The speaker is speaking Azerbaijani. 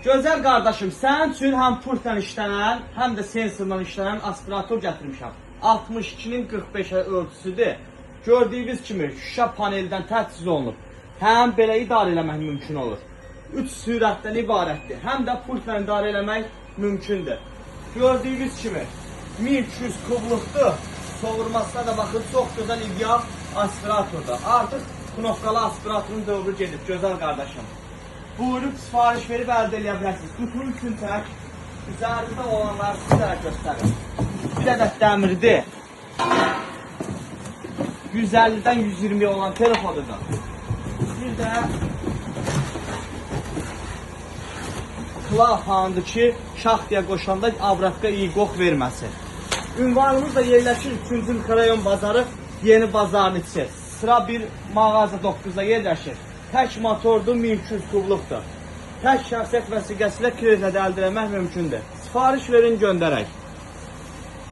Gözəl qardaşım, sənin üçün həm pultla işlənən, həm də sensorla işlənən aspirator gətirmişəm. 62-nin 45-ə ölçüsüdür. Gördüyünüz kimi şüşə paneldən təchiz olunub. Həm belə idarə eləmək mümkün olur. 3 sürətdən ibarətdir. Həm də pultla idarə eləmək mümkündür. Gördüyünüz kimi 1200 kubluqdur. Soğurmasına da baxın, çox gözəl ideal aspiratordur. Artıq knopkalı aspiratorun dövrü gedib, gözəl qardaşım. Buyurub sifariş verib əldə eləyə bilərsiniz. Qutunun üçün tək, üzərində olanları sizlərə göstərir. Bir ədəd dəmirdir. 150-dən 120 olan telefonudur. Bir də klafandır ki, şax deyə qoşanda avratka iyi qox verməsin. Ünvanımız da yerləşir 3-cü mikrorayon bazarı, Yeni Bazarın içi. Sıra bir mağaza 9-da yerləşir. Tək motordur, 1200 kubluqdur. Tək şəxsiyyət vəsiqəsi ilə kreditlə əldə etmək mümkündür. Sifariş verin, göndərək.